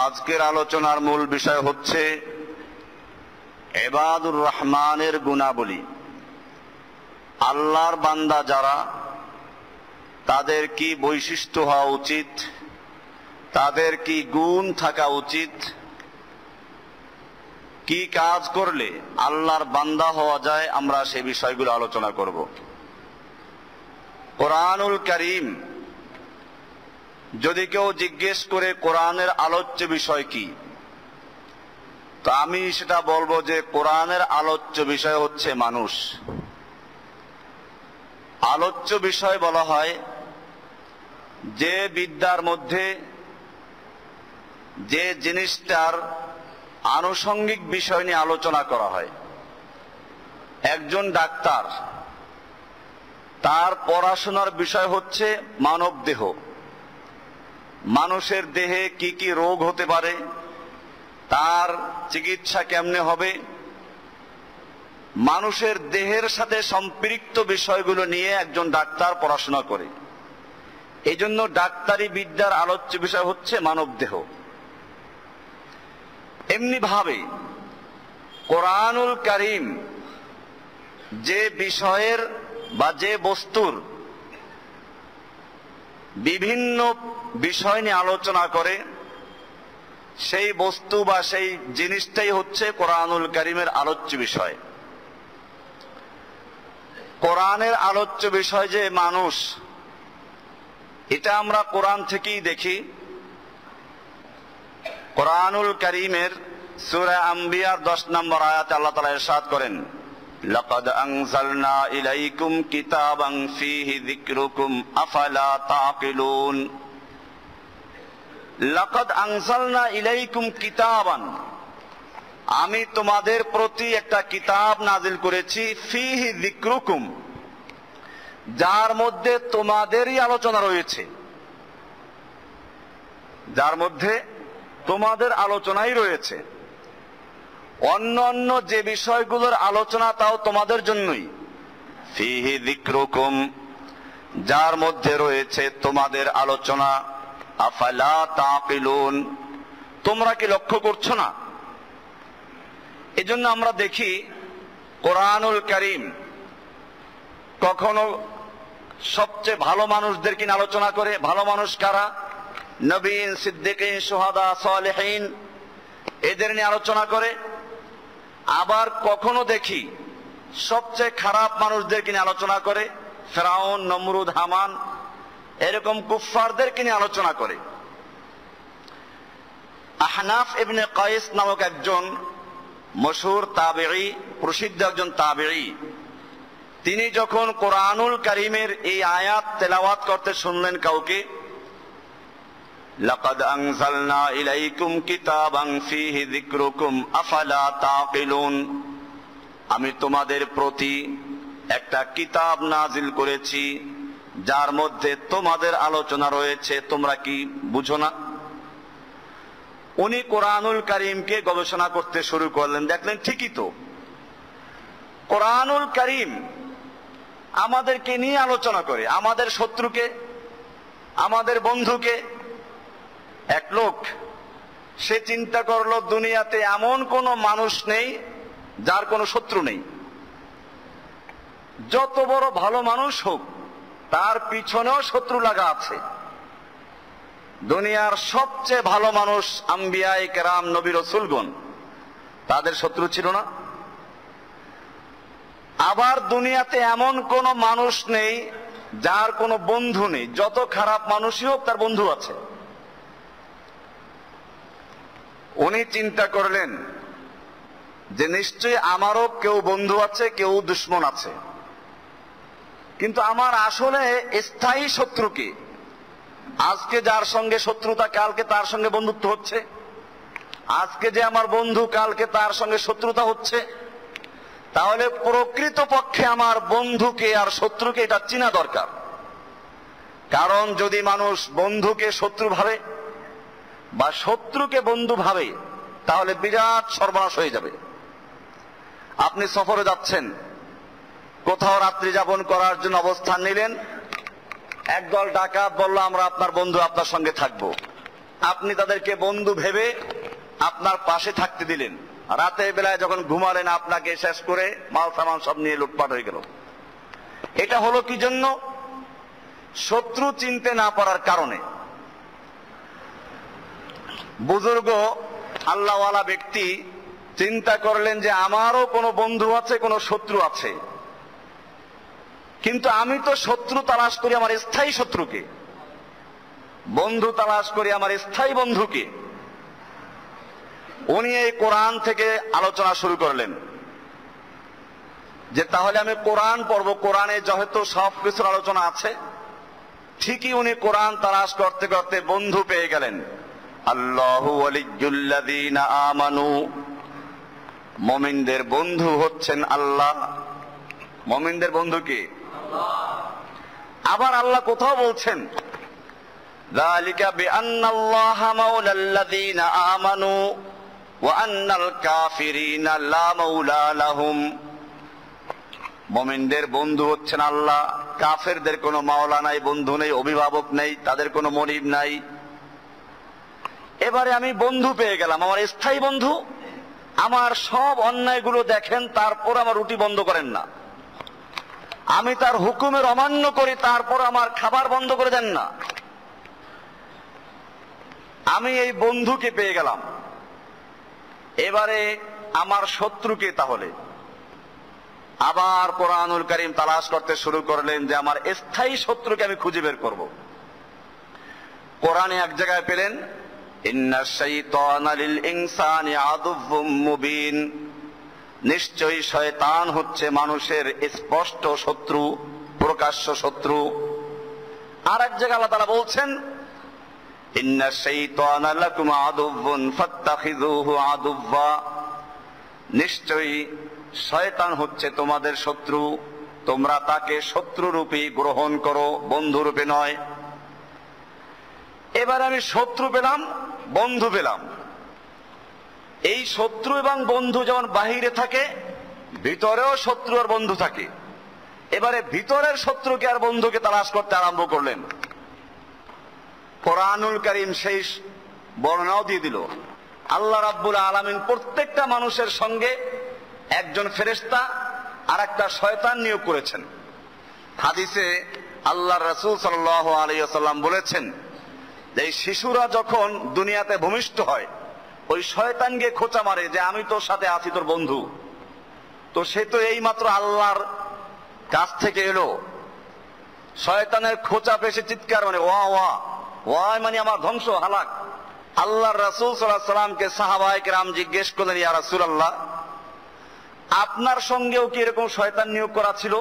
আজকের আলোচনার মূল বিষয় হচ্ছে ইবাদুর রহমানের গুণাবলী। আল্লাহর বান্দা যারা, তাদের কি বৈশিষ্ট্য হওয়া উচিত, তাদের কি গুণ থাকা উচিত, কি কাজ করলে আল্লাহর বান্দা হওয়া যায়, আমরা সেই বিষয়গুলো আলোচনা করব। কোরআনুল কারীম, যদি কেউ জিজ্ঞেস করে কোরআনের আলোচ্য বিষয় কি, তো আমি সেটা বলবো যে কোরআনের আলোচ্য বিষয় হচ্ছে মানুষ। আলোচ্য বিষয় বলা হয় যে বিদ্যার মধ্যে যে জিনিসটার আনুষঙ্গিক বিষয় নিয়ে আলোচনা করা হয়। একজন ডাক্তার, তার পড়াশোনার বিষয় হচ্ছে মানব দেহ। মানুষের দেহে কি কি রোগ হতে পারে, তার চিকিৎসা কেমনে হবে, মানুষের দেহের সাথে সম্পৃক্ত বিষয়গুলো নিয়ে একজন ডাক্তার পড়াশোনা করে। এই জন্য ডাক্তারি বিদ্যার আলোচ্য বিষয় হচ্ছে মানব দেহ। এমনি ভাবে কোরআনুল কারীম যে বিষয়ের বা যে বস্তুর বিভিন্ন বিষয় নিয়ে আলোচনা করে, সেই বস্তু বা সেই জিনিসটাই হচ্ছে কোরআনুল কারীমের আলোচ্য বিষয়। কোরআনের আলোচ্য বিষয় যে মানুষ, এটা আমরা কোরআন থেকেই দেখি। কোরআনুল কারীমের সূরা আম্বিয়ার 10 নম্বর আয়াতে আল্লাহ তাআলা ইরশাদ করেন, লাকাদ আনজালনা ইলাইকুম কিতাবান ফীহি যিকরুকুম আফালা তাকিলুন। লাকাদ আনজালনা ইলাইকুম কিতাবান, আমি তোমাদের প্রতি একটা কিতাব নাজিল করেছি, ফীহি যিকরুকুম, যার মধ্যে তোমাদেরই আলোচনা রয়েছে, যার মধ্যে তোমাদের আলোচনাই রয়েছে। অন্য অন্য যে বিষয়গুলোর আলোচনা তাও তোমাদের জন্যই। ফীহি যিকরুকুম, যার মধ্যে রয়েছে তোমাদের আলোচনা। আফালা তাকিলুন, তোমরা কি লক্ষ্য করছো না? এজন্য আমরা দেখি কোরআনুল কারীম কখনো সবচেয়ে ভালো মানুষদের কিনে আলোচনা করে। ভালো মানুষ কারা? নবীন, সিদ্দিকিন, শুহাদা, সালেহিন, এদের নিয়ে আলোচনা করে। আবার কখনো দেখি সবচেয়ে খারাপ মানুষদের কিনে আলোচনা করে। ফিরআউন, নমরুদ, হামান, এরকম কুফফারদেরকে নিয়ে আলোচনা করে। আহনাফ ইবনে কায়েস নামক একজন মশহুর তাবেঈ, প্রসিদ্ধ একজন তাবেঈ, তিনি যখন কোরআনুল কারীমের এই আয়াত তেলাওয়াত করতে শুনলেন কাউকে, লাকাদ আনজালনা ইলাইকুম কিতাবান ফীহি যিকরুকুম আফালা তাকিলুন, আমি তোমাদের প্রতি একটা কিতাব নাজিল করেছি, যার মধ্যে তোমাদের আলোচনা রয়েছে, তোমরা কি বুঝো না? উনি কোরআনুল কারীমকে গবেষণা করতে শুরু করলেন। দেখলেন ঠিকই তো, কোরআনুল কারীম আমাদেরকে নিয়ে আলোচনা করে, আমাদের শত্রুকে, আমাদের বন্ধুকে। এক লোক, সে চিন্তা করলো দুনিয়াতে এমন কোন মানুষ নেই যার কোনো শত্রু নেই। যত বড় ভালো মানুষ হোক, তার পিছনেও শত্রু লাগা আছে। দুনিয়ার সবচেয়ে ভালো মানুষ আম্বিয়ায়ে কেরাম, নবী রাসূলগণ, তাদের শত্রু ছিল না? আবার দুনিয়াতে এমন কোন মানুষ নেই যার কোনো বন্ধু নেই। যত খারাপ মানুষই হোক, তার বন্ধু আছে। উনি চিন্তা করলেন যে নিশ্চয়ই আমারও কেউ বন্ধু আছে, কেউ দুশমন আছে, কিন্তু আমার আসলে স্থায়ী শত্রু কি? আজকে যার সঙ্গে শত্রুতা, কালকে তার সঙ্গে বন্ধুত্ব হচ্ছে। আজকে যে আমার বন্ধু, কালকে তার সঙ্গে শত্রুতা হচ্ছে। তাহলে প্রকৃত পক্ষে আমার বন্ধুকে আর শত্রুকে এটা চেনা দরকার। কারণ যদি মানুষ বন্ধুকে শত্রু ভাবে বা শত্রুকে বন্ধু ভাবে, তাহলে বিরাট সর্বনাশ হয়ে যাবে। আপনি সফরে যাচ্ছেন, কোথাও রাত্রি যাপন করার জন্য অবস্থান নিলেন, একদল ডাকাত বলল আমরা আপনার বন্ধু, আপনার সঙ্গে থাকবো। আপনি তাদেরকে বন্ধু ভেবে আপনার পাশে থাকতে দিলেন, রাতের বেলায় যখন ঘুমালেন আপনাকে শেষ করে মাল সামান সব নিয়ে লুটপাট হয়ে গেল। এটা হলো কি জন্য? শত্রু চিনতে না পারার কারণে। বুজুর্গ আল্লাহওয়ালা ব্যক্তি চিন্তা করলেন যে আমারও কোনো বন্ধু আছে, কোনো শত্রু আছে, কিন্তু আমি তো শত্রু তালাশ করি আমার স্থায়ী শত্রুকে, বন্ধু তালাশ করি আমার স্থায়ী বন্ধুকে। উনি এই কোরআন থেকে আলোচনা শুরু করলেন যে তাহলে আমি কোরআন পড়ব, কোরআনে যেহেতু সব কিছুর আলোচনা আছে। ঠিকই উনি কোরআন তালাশ করতে করতে বন্ধু পেয়ে গেলেন। আল্লাহু ওয়ালিয়্যুল্লাযীনা আমানু, মুমিনদের বন্ধু হচ্ছেন আল্লাহ। মুমিনদের বন্ধু কি? আবার আল্লাহ কোথাও বলছেন যালিকা বিআন্নাল্লাহা মাওলাল্লাযীনা আমানু ওয়া আন্নাল কাফিরিনা লা মাওলা লাহুম। মুমিনদের বন্ধু হচ্ছেন আল্লাহ, কাফেরদের কোনো মাওলা নাই, বন্ধু নেই, অভিভাবক নেই, তাদের কোনো মনিব নাই। এবারে আমি বন্ধু পেয়ে গেলাম, আমার স্থায়ী বন্ধু। আমার সব অন্যায়গুলো দেখেন, তারপর আমার রুটি বন্ধ করেন না। আমি তার হুকুমের অমান্য করি, তারপর আমার খাবার বন্ধ করে দেন না। আমি এই বন্ধুকে পেয়ে গেলাম। এবারে আমার শত্রুকে তাহলে আবার কোরআনুল কারীম তালাশ করতে শুরু করলেন যে আমার স্থায়ী শত্রুকে আমি খুঁজে বের করব। কোরআনে এক জায়গায় পেলেন ইন্নাশ শাইতানা লিল ইনসানি আদুউম মুবিন, নিশ্চয়ই শয়তান হচ্ছে মানুষের স্পষ্ট শত্রু, প্রকাশ্য শত্রু। আর এক জায়গায় আল্লাহ তাআলা বলছেন ইন্নাশ শাইতানা লাকুম আদুউন ফাত্তাখিযুহু আদুওয়া, নিশ্চয়ই শয়তান হচ্ছে তোমাদের শত্রু, তোমরা তাকে শত্রুরূপে গ্রহণ করো, বন্ধুরূপে নয়। এবার আমি শত্রু পেলাম, বন্ধু পেলাম। এই শত্রু এবং বন্ধু যেমন বাহিরে থাকে, ভিতরেও শত্রু আর বন্ধু থাকে। এবারে ভিতরের শত্রুকে আর বন্ধুকে তালাশ করতে আরম্ভ করলেন। কোরআনুল কারীম সেই বর্ণনাও দিয়ে দিল। আল্লাহ রাব্বুল আলামিন প্রত্যেকটা মানুষের সঙ্গে একজন ফেরেশতা আর একটা শয়তান নিয়োগ করেছেন। হাদিসে আল্লাহর রাসূল সাল্লাল্লাহু আলাইহি ওয়াসাল্লাম বলেছেন যে এই শিশুরা যখন দুনিয়াতে ভূমিষ্ঠ হয়, ওই শয়তান গিয়ে খোঁচা মারে যে আমি তোর সাথে আছি, তোর বন্ধু। তো সে তো এইমাত্র আল্লাহর কাছ থেকে এলো, শয়তানের খোঁচা পেশে চিৎকার মানে ওয়া ওয়া ওয়া, মানে আমার ধ্বংস, হালাক। আল্লাহর রাসূল সাল্লাল্লাহু আলাইহি ওয়াসাল্লামকে সাহাবায়ে কেরাম জিজ্ঞেস করলেন, ইয়া রাসূলুল্লাহ, আপনার সঙ্গেও কি এরকম শয়তান নিয়োগ করা ছিল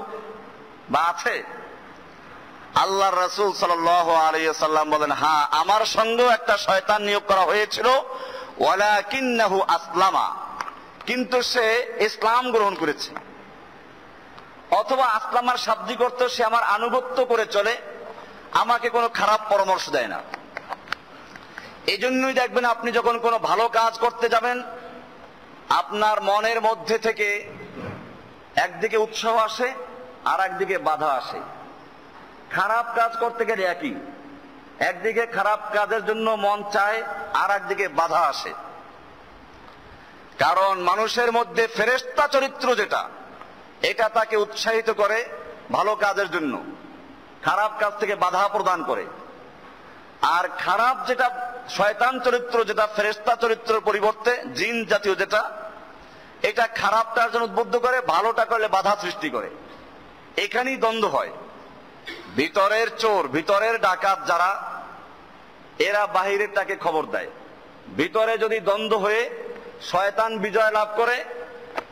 বা আছে? আল্লাহর রাসূল সাল্লাল্লাহু আলাইহি ওয়াসাল্লাম বলেন, হ্যাঁ, আমার সঙ্গেও একটা শয়তান নিয়োগ করা হয়েছিল, ওয়ালাকিন্নাহু আসলামা, কিন্তু সে ইসলাম গ্রহণ করেছে। অথবা আসলামার শাব্দিক অর্থ সে আমার আনুগত্য করে চলে, আমাকে কোনো খারাপ পরামর্শ দেয় না। এই জন্যই দেখবেন আপনি যখন কোনো ভালো কাজ করতে যাবেন, আপনার মনের মধ্যে থেকে একদিকে উৎসাহ আসে আর একদিকে বাধা আসে। খারাপ কাজ করতে গেলে একই, একদিকে খারাপ কাজের জন্য মন চায়, আর একদিকে বাধা আসে। কারণ মানুষের মধ্যে ফেরেশতা চরিত্র যেটা, এটা তাকে উৎসাহিত করে ভালো কাজের জন্য, খারাপ কাজ থেকে বাধা প্রদান করে। আর খারাপ যেটা শয়তান চরিত্র, যেটা ফেরেশতা চরিত্রের পরিবর্তে জিন জাতীয় যেটা, এটা খারাপটার জন্য উদ্বুদ্ধ করে, ভালোটা করলে বাধা সৃষ্টি করে। এখানেই দ্বন্দ্ব হয়। ভিতরের চোর, ভিতরের ডাকাত যারা, এরা বাহিরেরটাকে খবর দেয়। ভিতরে যদি দ্বন্দ্ব হয়ে শয়তান বিজয় লাভ করে,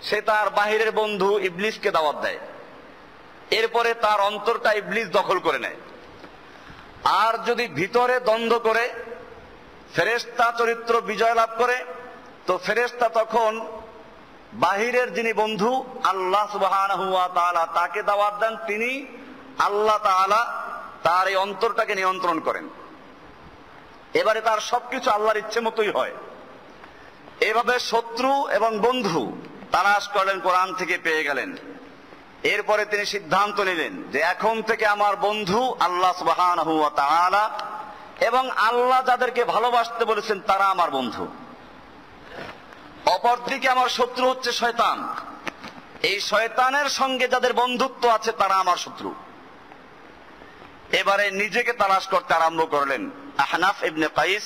সে তার বাহিরের বন্ধু ইবলিসকে দাওয়াত দেয়, এরপরে তার অন্তরটা ইবলিস দখল করে নেয়। আর যদি ভিতরে দ্বন্দ্ব করে ফেরেশতা চরিত্র বিজয় লাভ করে, তো ফেরেশতা তখন বাহিরের যিনি বন্ধু আল্লাহ সুবহানাহু ওয়া তাআলা, তাকে দাওয়াত দেন। তিনি আল্লাহ তাআলা তার এই অন্তরটাকে নিয়ন্ত্রণ করেন। এবারে তার সবকিছু আল্লাহর ইচ্ছে মতোই হয়। এভাবে শত্রু এবং বন্ধু তালাশ করলেন, কোরআন থেকে পেয়ে গেলেন। এরপরে তিনি সিদ্ধান্ত নিলেন যে এখন থেকে আমার বন্ধু আল্লাহ সুবহানাহু ওয়া তাআলা, এবং আল্লাহ যাদেরকে ভালোবাসতে বলেছেন তারা আমার বন্ধু। অপরদিকে আমার শত্রু হচ্ছে শয়তান। এই শয়তানের সঙ্গে যাদের বন্ধুত্ব আছে তারা আমার শত্রু। এবারে নিজেকে তালাশ করতে আরম্ভ করলেন আহনাফ ইবনে কাইস,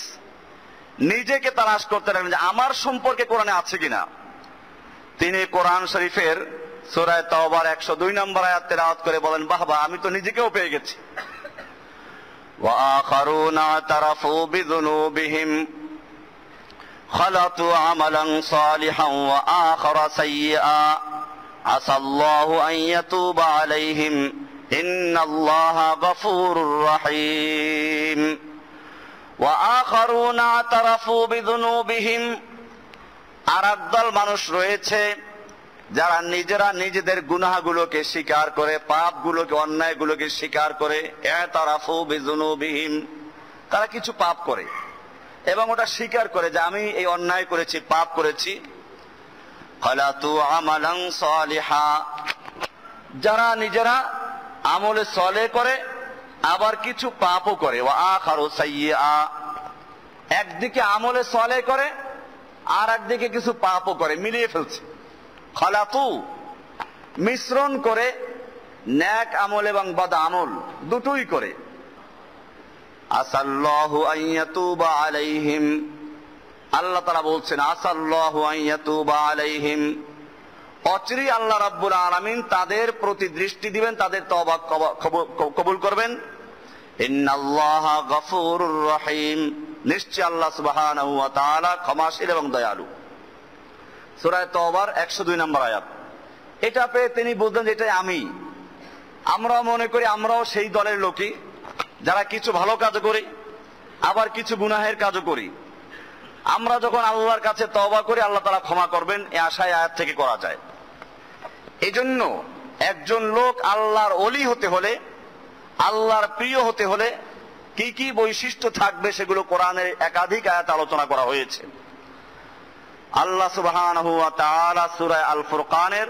নিজেকে তালাশ করতে লাগলেন যে আমার সম্পর্কে কোরআনে আছে কিনা। তিনি কোরআন শরীফের সূরা তাওবার 102 নম্বর আয়াত তেলাওয়াত করে বলেন, বাহবা, আমি তো নিজেকেও পেয়ে গেছি। ওয়া আখারুনা তারাফু বিযুনুবিহিম খালাতু আমালান সালিহান ওয়া আখারা সাইয়্যা আসাল্লাহু আন ইয়াতুবা আলাইহিম ইন্নাল্লাহা গফুরুর রহিম। ওয়া আখারুনা তারাফু বিযুনুবিহিম, আর একদল মানুষ রয়েছে যারা নিজেরা নিজেদের গুনাহগুলোকে স্বীকার করে, পাপগুলোকে, অন্যায়গুলোকে স্বীকার করে। ইতারাফু বিযুনুবিহিম, তারা কিছু পাপ করে এবং ওটা স্বীকার করে যে আমি এই অন্যায় করেছি, পাপ করেছি। খালাতু আমালান সালিহা, যারা নিজেরা আমলে সালেহ করে আবার কিছু পাপও করে। ওয়া আখারু সাইয়্যা, একদিকে আমলে সালেহ করে আর একদিকে কিছু পাপও করে, মিলিয়ে ফেলছে। খালাতু, মিশ্রণ করে, নেক আমল এবং বদ আমল দুটোই করে। আসাল্লাহু আন ইয়াতুবা আলাইহিম, আল্লাহ তাআলা বলছেন আসাল্লাহু আন ইয়াতুবা আলাইহিম, অচিরেই আল্লাহ রাব্বুল আলামিন তাদের প্রতি দৃষ্টি দিবেন, তাদের তওবা কবুল করবেন। ইন্নাল্লাহা গফুরুর রহিম, নিশ্চয় আল্লাহ সুবহানাহু ওয়া তাআলা ক্ষমাশীল এবং দয়ালু। সূরা তাওবার 102 নম্বর আয়াত। এটা পেয়ে তিনি বুঝলেন যে এটাই আমি। আমরা মনে করি আমরাও সেই দলের লোকই যারা কিছু ভালো কাজ করি আবার কিছু গুনাহের কাজও করি। আমরা যখন আল্লাহর কাছে তওবা করি আল্লাহ তাআলা ক্ষমা করবেন, এই আশায় আয়াত থেকে করা যায়। এজন্য একজন লোক আল্লাহর ওলি হতে হলে, আল্লাহর প্রিয় হতে হলে কি কি বৈশিষ্ট্য থাকবে সেগুলো কোরআনের একাধিক আয়াত আলোচনা করা হয়েছে। আল্লাহ সুবহানাহু ওয়া তাআলা সূরা আল ফুরকানের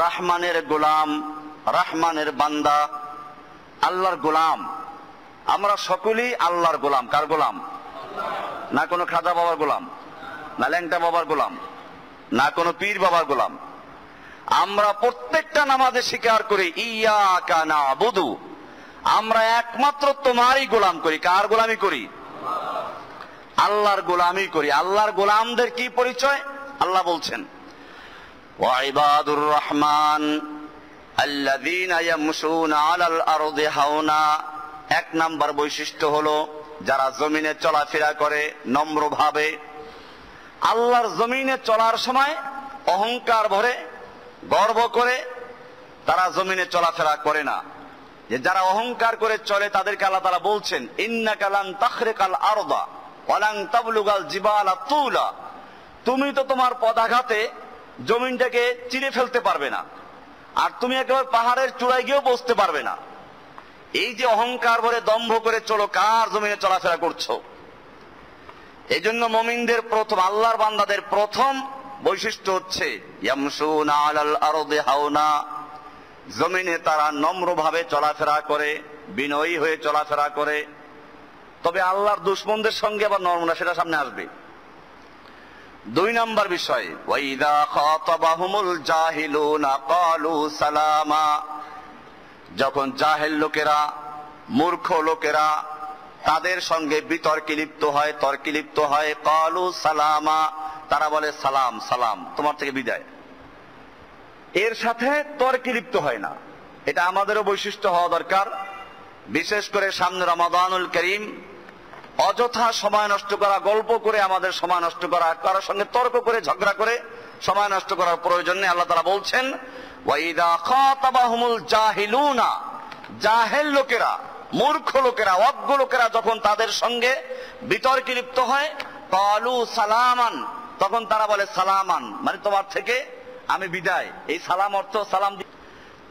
রহমানের গোলাম, রহমানের বান্দা, আল্লাহর গোলাম। আমরা সকলেই আল্লাহর গোলাম। কার গোলাম? না কোনো খাজা বাবার গোলাম, না ল্যাংটা বাবার গোলাম, না কোনো পীর বাবার গোলাম। আমরা প্রত্যেকটা নামাজে স্বীকার করি ইয়াকা নাবুদু, আমরা একমাত্র তোমারই গোলাম করি। কার গোলামি করি? আল্লাহর গোলামি করি। আল্লাহর গোলামদের কি পরিচয়? আল্লাহ বলছেন ওয়া ইবাদুর রহমান আল্লাযীনা ইয়ামশুনা আলাল আরদি হাওনা, এক নাম্বার বৈশিষ্ট্য হলো যারা জমিনে চলাফেরা করে নম্রভাবে। আল্লাহর জমিনে চলার সময় অহংকার ভরে, গর্ব করে তারা জমিনে চলাফেরা করে না। যে যারা অহংকার করে চলে তাদেরকে আল্লাহ তাআলা বলছেন ইন্নাকা লান তাখরিকাল আরদা ওয়া লান তাবলুগাল জিবালা তুলা, তুমি তো তোমার পদাঘাতে জমিনটাকে চিরে ফেলতে পারবে না, আর তুমি একেবারে পাহাড়ের চূড়ায় গিয়েও বসতে পারবে না। এই যে অহংকার ভরে দম্ভ করে চলো, কার জমিনে চলাফেরা করছো? এই জন্য মুমিনদের প্রথম, আল্লাহর বান্দাদের প্রথম বৈশিষ্ট্য হচ্ছে ইয়ামশুনা আলাল আরদি হাওনা, জমিনে তারা নম্রভাবে চলাফেরা করে, বিনয়ী হয়ে চলাফেরা করে। তবে আল্লাহর দুশমনদের সঙ্গে আবার নরম না, সেটা সামনে আসবে। 2 নম্বর বিষয় ওয়াইদা খাতাবাহুমুল জাহিলুনা ক্বালু সালামা, যখন জাহেল লোকেরা, মূর্খ লোকেরা তাদের সঙ্গে বিতর্কে লিপ্ত হয়, তর্কে লিপ্ত হয়, ক্বালু সালামা, তারা বলে সালাম, সালাম, তোমার থেকে বিদায়। এর সাথে তর্কে লিপ্ত হয় না। এটা আমাদেরও বৈশিষ্ট্য হওয়া দরকার। বিশেষ করে সামনে রমাদানুল করিম, অযথা সময় নষ্ট করা, গল্প করে আমাদের সময় নষ্ট করা, কারোর সঙ্গে তর্ক করে, ঝগড়া করে সময় নষ্ট করার প্রয়োজন নেই। আল্লাহ তাআলা বলছেন ওয়াইদা খাতাবাহুমুল জাহিলুনা, জাহেল লোকেরা, মূর্খ লোকেরা, অজ্ঞ লোকেরা যখন তাদের সঙ্গে বিতর্কে লিপ্ত হয়, ক্বালু সালামান, তখন তারা বলে সালামান, মানে তোমার থেকে আমি বিদায়। এই সালাম অর্থ সালাম।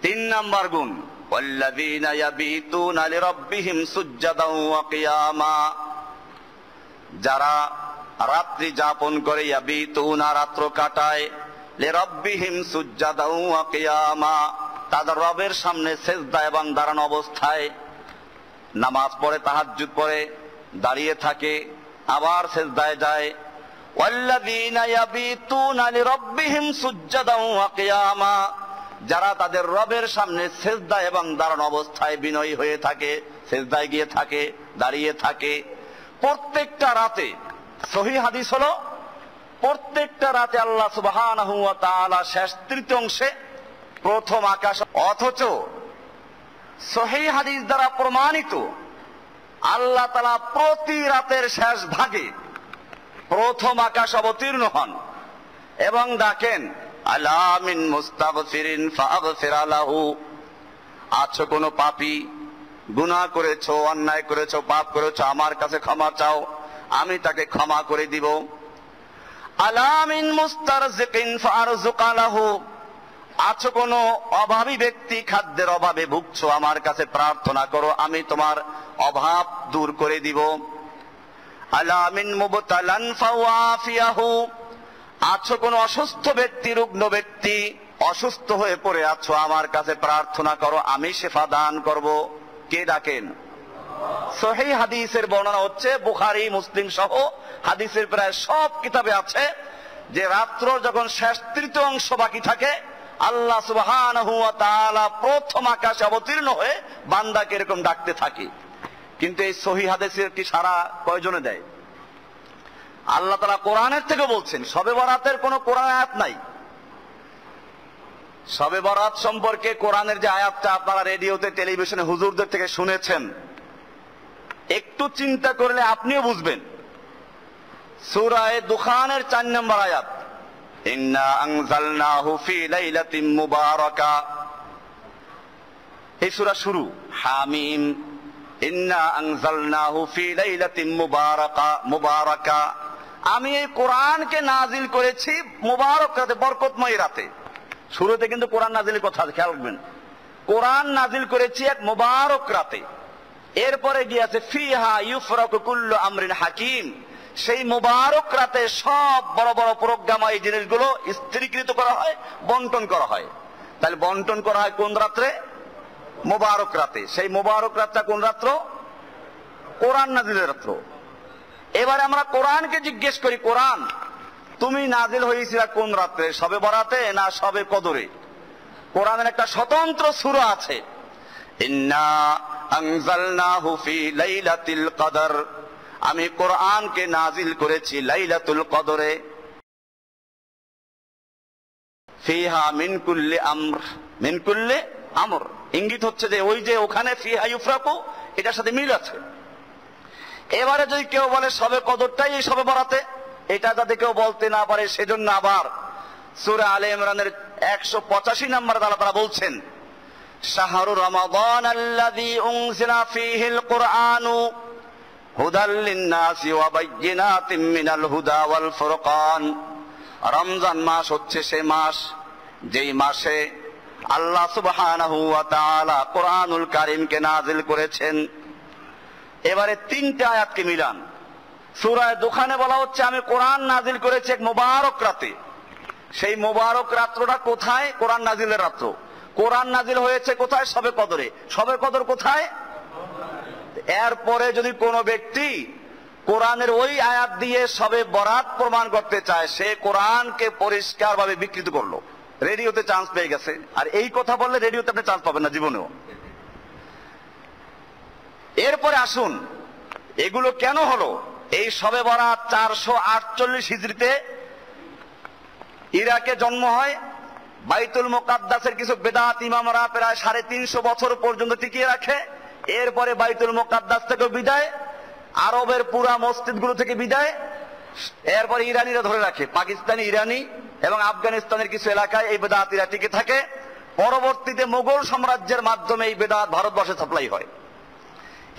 3 নাম্বার গুণ ওয়াল্লাযীনা ইয়াবিতুনা লিরাব্বিহিম সুজদান ওয়া কিয়ামা, যারা রাত্রি যাপন করে, ইয়াবিতুনা রাত্র কাটায়, লিরাব্বিহিম সুজদান ওয়া কিয়ামা, তাদের রবের সামনে সেজদা এবং দাঁড়ানো অবস্থায় নামাজ পড়ে, তাহাজ্জুদ পড়ে, দাঁড়িয়ে থাকে, আবার সেজদায় যায়। ওয়াল্লাযীনা ইয়াবিতুনা লিরাব্বিহিম সুজদান ওয়া কিয়ামা, যারা তাদের রবের সামনে সেজদা এবং দাঁড়ানো অবস্থায় বিনয়ী হয়ে থাকে, সেজদায় গিয়ে থাকে, দাঁড়িয়ে থাকে প্রত্যেকটা রাতে। সহিহ হাদিস হলো প্রত্যেকটা রাতে আল্লাহ সুবহানাহু ওয়া তাআলা শেষ তৃতীয়াংশে প্রথম আকাশ, অথচ সহিহ হাদিস দ্বারা প্রমাণিত আল্লাহ তাআলা প্রতি রাতের শেষ ভাগে প্রথম আকাশ অবতীর্ণ হন এবং ডাকেন, আলা মিন মুস্তাগফিরিন ফাগফির লাহু, আছো কোনো পাপী, গুনাহ করেছো, অন্যায় করেছো, পাপ করেছো, আমার কাছে ক্ষমা চাও, আমি তাকে ক্ষমা করে দিব। আলা মিন মুস্তারজিকিন ফারযুক লাহু, আছো কোনো অভাবী ব্যক্তি, খাদ্যের অভাবে ভুগছো, আমার কাছে প্রার্থনা করো, আমি তোমার অভাব দূর করে দিব। আলা মিন মুবতালান ফাওয়াফিয়াহু, আছো কোনো অসুস্থ ব্যক্তি, রুগ্ন ব্যক্তি, অসুস্থ হয়ে পড়ে আছো, আমার কাছে প্রার্থনা করো, আমি শেফা দান করব। কে ডাকেন? সহিহ হাদিসের বর্ণনা হচ্ছে, বুখারী মুসলিম সহ হাদিসের প্রায় সব কিতাবে আছে যে রাত্র যখন শেষ তৃতীয় অংশ বাকি থাকে, আল্লাহ সুবহানাহু ওয়া তাআলা প্রথম আকাশে অবতীর্ণ হয়ে বান্দাকে এরকম ডাকতে থাকে। কিন্তু এই সহিহ হাদিসের কি সারা কয়জনে দেয়? আল্লাহ তাআলা কোরআনের থেকে বলছেন, শবে বরাতের কোনো কোরআন আয়াত নাই। শবে বরাত সম্পর্কে কোরআনের যে আয়াতটা আপনারা রেডিওতে, টেলিভিশনে হুজুরদের থেকে শুনেছেন, একটু চিন্তা করলে আপনিও বুঝবেন। সূরা দুখানের 4 নম্বর আয়াত, ইন্না আনজালনাহু ফি লাইলাতিন মুবারাকা, এই সূরা শুরু হামিম, ইন্না আনজালনাহু ফি লাইলাতিন মুবারাকা, আমি এই কোরআনকে নাজিল করেছি মুবারক রাতে, বরকতময় রাতে। শুরুতে কিন্তু কোরআন নাজিলের কথা খেয়াল রাখবেন, কোরআন নাজিল করেছি এক মুবারক রাতে। এরপরে গিয়েছে ফিহা ইউফরাকু কুল্লু আমরিন হাকিম, সেই মুবারক রাতে সব বড় বড় প্রজ্ঞাময় জিনিসগুলো স্থিরীকৃত করা হয়, বন্টন করা হয়। তাহলে বন্টন করা হয় কোন রাত্রে? মুবারক রাতে। সেই মুবারক রাতটা কোন রাত্র? কোরআন নাজিলের রাত্র। এবারে আমরা কোরআনকে জিজ্ঞেস করি, কোরআন তুমি নাজিল হয়েছিল কোন রাত্রে? শবে বরাতে না শবে কদরে? কোরআনের একটা স্বতন্ত্র সূরা আছে, ইন্না আনজালনাহু ফি লাইলাতিল কদর, আমি কোরআনকে নাজিল করেছি লাইলাতুল কদরে। ফিহা মিন কুল্লি আমর, মিন কুল্লি আমর ইঙ্গিত হচ্ছে যে ওই যে ওখানে ফিহা ইউফরাকু, এটার সাথে মিল আছে। এবারে যদি কেউ বলে শবে কদরটাই এই শবে বরাতে, এটা যাতে কেউ বলতে না পারে সেজন্য আবার সূরা আলে ইমরানের 185 নম্বর আল্লাহ তাআলা বলছেন, শাহরু রমাদান আল্লাযী উনজিলা ফীহিল কুরআনু হুদাল লিন-নাসি ওয়া বায়্যিনাতিম মিনাল হুদা ওয়াল ফুরকান, রমজান মাস হচ্ছে সে মাস যেই মাসে আল্লাহ সুবহানাহু ওয়া তাআলা কোরআনুল কারীমকে নাজিল করেছেন। এবারে 3টে আয়াতকে মিলান। সূরা দুখানে বলা হচ্ছে আমি কোরআন নাজিল করেছি এক মুবারক রাতে। সেই মুবারক রাত্রটা কোথায়? কোরআন নাজিলের রাত্র। কোরআন নাজিল হয়েছে কোথায়? শবে কদরে। শবে কদর কোথায়? এরপরে যদি কোনো ব্যক্তি কোরআনের ওই আয়াত দিয়ে শবে বরাত প্রমাণ করতে চায়, সে কোরআনকে পরিষ্কারভাবে বিকৃত করলো, রেডিওতে চান্স পেয়ে গেছে। আর এই কথা বললে রেডিওতে আপনি চান্স পাবেন না জীবনেও। এরপরে আসুন, এগুলো কেন হলো? এই শবে বরাত 448 হিজরিতে ইরাকে জন্ম হয়। বাইতুল মুকাদ্দাসের কিছু বেদাত ইমামরা প্রায় 350 বছর পর্যন্ত টিকিয়ে রাখে। এরপরে বাইতুল মুকাদ্দাস থেকে বিদায়, আরবের পুরা মসজিদগুলো থেকে বিদায়, এরপরে ইরানিরা ধরে রাখে। পাকিস্তানি, ইরানি এবং আফগানিস্তানের কিছু এলাকায় এই বেদাতিরা টিকে থাকে। পরবর্তীতে মুঘল সাম্রাজ্যের মাধ্যমে এই বেদাত ভারতবর্ষে সাপ্লাই হয়।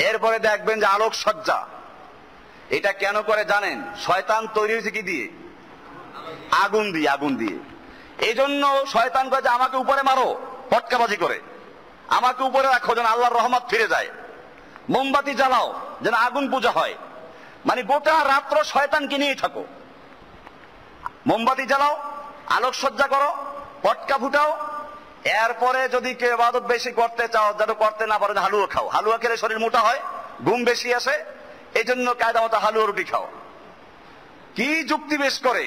এরপরে দেখবেন যে আলোকসজ্জা, এটা কেন করে জানেন? শয়তান তৈরি হয়েছে কি দিয়ে? আগুন দিয়ে। আগুন দিয়ে। এই জন্য শয়তান কয় যে আমাকে উপরে মারো, পটকাবাজি করে, আমাকে উপরে রাখো যেন আল্লাহর রহমত ফিরে যায়। মোমবাতি জ্বালাও যেন আগুন পূজা হয়। মানে গোটা রাত্র শয়তানকে নিয়ে থাকো। মোমবাতি জ্বালাও, আলোকসজ্জা করো, পটকা ফুটাও, এরপরে যদি কেউ ইবাদত বেশি করতে চাও, যেন করতে না পারো, হালুয়া খাও। হালুয়া খেলে শরীর মোটা হয়, ঘুম বেশি আসে, এই জন্য কায়দা মতো হালুয়া রুটি খাও। কি যুক্তি বেশ করে?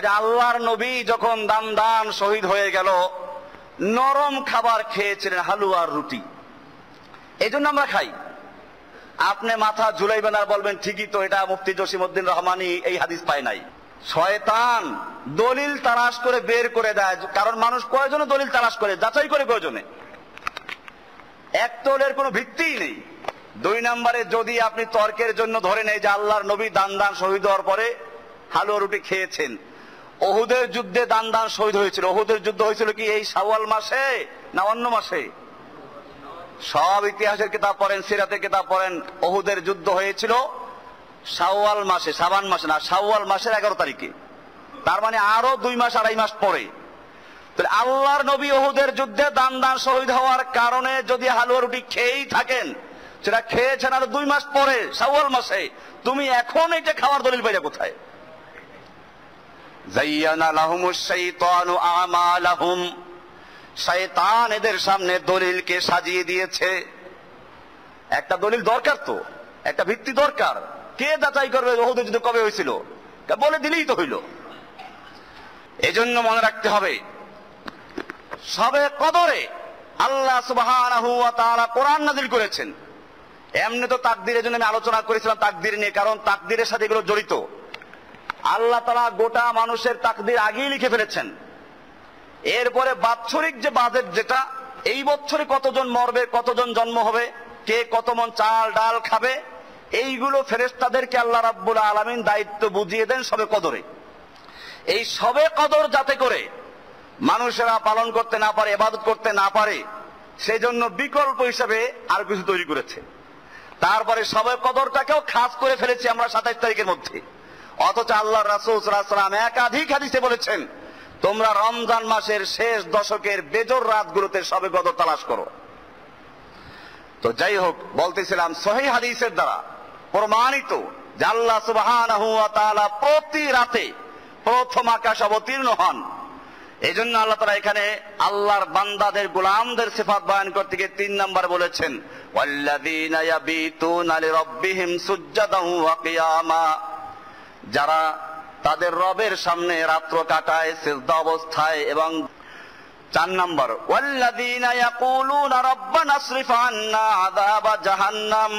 যে আল্লাহর নবী যখন দান শহীদ হয়ে গেল, নরম খাবার খেয়েছিলেন, হালুয়ার রুটি, এই জন্য আমরা খাই। আপনি মাথা ঝুলাইবেন আর বলবেন ঠিকই তো, এটা মুফতি জসিমউদ্দিন রহমানী এই হাদিস পায় নাই। শয়তান দলিল তালাশ করে বের করে দেয়, কারণ মানুষ কয়জনে দলিল তালাশ করে, যাচাই করে কয়জনে, এক তো এর কোনো ভিত্তিই নেই। 2 নম্বরে যদি আপনি তর্কের জন্য ধরে নেই যে আল্লাহর নবী দান শহীদ হওয়ার পরে হালুয়া রুটি খেয়েছেন। ওহুদের যুদ্ধে দান শহীদ হয়েছিল। ওহুদের যুদ্ধ হয়েছিল কি এই শাওয়াল মাসে না অন্য মাসে? সব ইতিহাসের কিতাব পড়েন, সিরাতের কিতাব পড়েন, ওহুদের যুদ্ধ হয়েছিল শাওয়াল মাসে, শাবান মাসে না, শাওয়াল মাসের 11 তারিখে। তার মানে আরো 2 মাস 2.5 মাস পরে। তাহলে আল্লাহর নবী ওহুদের যুদ্ধে দান শহীদ হওয়ার কারণে যদি হালুয়া রুটি খেয়েই থাকেন, সেটা খেয়েছেন আরো 2 মাস পরে শাওয়াল মাসে, তুমি এখন এটা খাওয়ার দলিল পাইলে কোথায়? যায়্যানা লাহুমুশ শাইতানু আমালাহুম, শয়তান এদের সামনে দলিলকে সাজিয়ে দিয়েছে। একটা দলিল দরকার, তো একটা ভিত্তি দরকার। কে যাচাই করবে ওহুদের যুদ্ধ কবে হয়েছিল? বলে দিলেই তো হইল। এজন্য মনে রাখতে হবে, সবে কদরে আল্লাহ সুবহানাহু ওয়া তাআলা কোরআন নাযিল করেছেন। এমনি তো তাকদীরের জন্য আমি আলোচনা করেছিলাম তাকদীর নিয়ে, কারণ তাকদীরের সাথে এগুলো জড়িত। আল্লাহ তাআলা গোটা মানুষের তাকদীর আগেই লিখে ফেলেছেন। এরপরে বাৎসরিক যে বাজেট, যেটা এই বছরে কতজন মরবে, কতজন জন্ম হবে, কে কত মন চাল ডাল খাবে, এইগুলো ফেরেশতাদেরকে আল্লাহ রাব্বুল আলামিন দায়িত্ব বুঝিয়ে দেন সবে কদরে। এই সবে কদর যাতে করে মানুষেরা পালন করতে না পারে, ইবাদত করতে না পারে, সেই জন্য বিকল্প হিসাবে আর কিছু তৈরি করেছে। তারপরে সবে কদরটাকেও খাস করে ফেলেছি আমরা 27 তারিখের মধ্যে। অথচ আল্লাহ রাসূল সাল্লাল্লাহু আলাইহি ওয়াসাল্লাম একাধিক হাদিসে বলেছেন, তোমরা রমজান মাসের শেষ দশকের বেজর রাতগুলোতে সবে কদর তালাশ করো। তো যাই হোক, বলতেছিলাম সহিহ হাদিসের দ্বারা প্রমাণিত যে আল্লাহ সুবহানাহু ওয়া তাআলা প্রতি রাতে প্রথম আকাশ অবতীর্ণ হন। এই জন্য আল্লাহ তাআলা এখানে আল্লাহর বান্দাদের গোলামদের সিফাত বয়ান করতে গিয়ে 3 নাম্বার বলেছেন, ওয়াল্লাযীনা ইয়াবিতুনা লিরাব্বিহিম সুজদান ওয়া কিয়ামা, যারা তাদের রবের সামনে রাত্র কাটায় সিজদা অবস্থায়। এবং 4 নাম্বার, ওয়াল্লাযীনা ইয়াকুলুনা রাব্বানা আসরিফ আন্না আযাবা জাহান্নাম,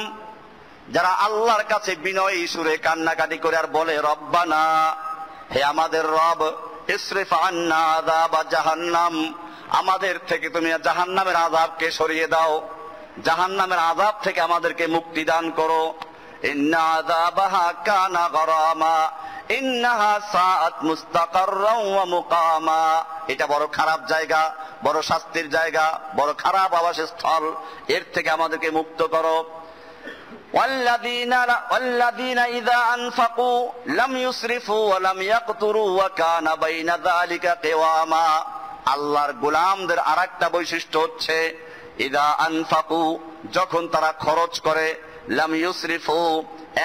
যারা আল্লাহর কাছে বিনয়ী সুরে কান্নাকাটি করে আর বলে, রব্বানা, হে আমাদের রব, ইসরিফ আন্না আযাবা জাহান্নাম, আমাদের থেকে তুমি জাহান্নামের আযাবকে সরিয়ে দাও, জাহান্নামের আযাব থেকে আমাদেরকে মুক্তি দান করো। ইন্না আযাবাহা কানা গরামা ইন্নাহা সাআত মুস্তাকাররান ওয়া মুকামা, এটা বড় খারাপ জায়গা, বড় শাস্তির জায়গা, বড় খারাপ আবাসস্থল, এর থেকে আমাদেরকে মুক্ত করো। ওয়াল্লাযীনা ইযা আনফাকু লাম ইউসরিফু ওয়া লাম ইয়াকতুরু ওয়া কানা বাইনা যালিকা কিওয়ামা, আল্লাহর গোলামদের আরেকটা বৈশিষ্ট্য হচ্ছে ইযা আনফাকু, যখন তারা খরচ করে, লাম ইউসরিফু,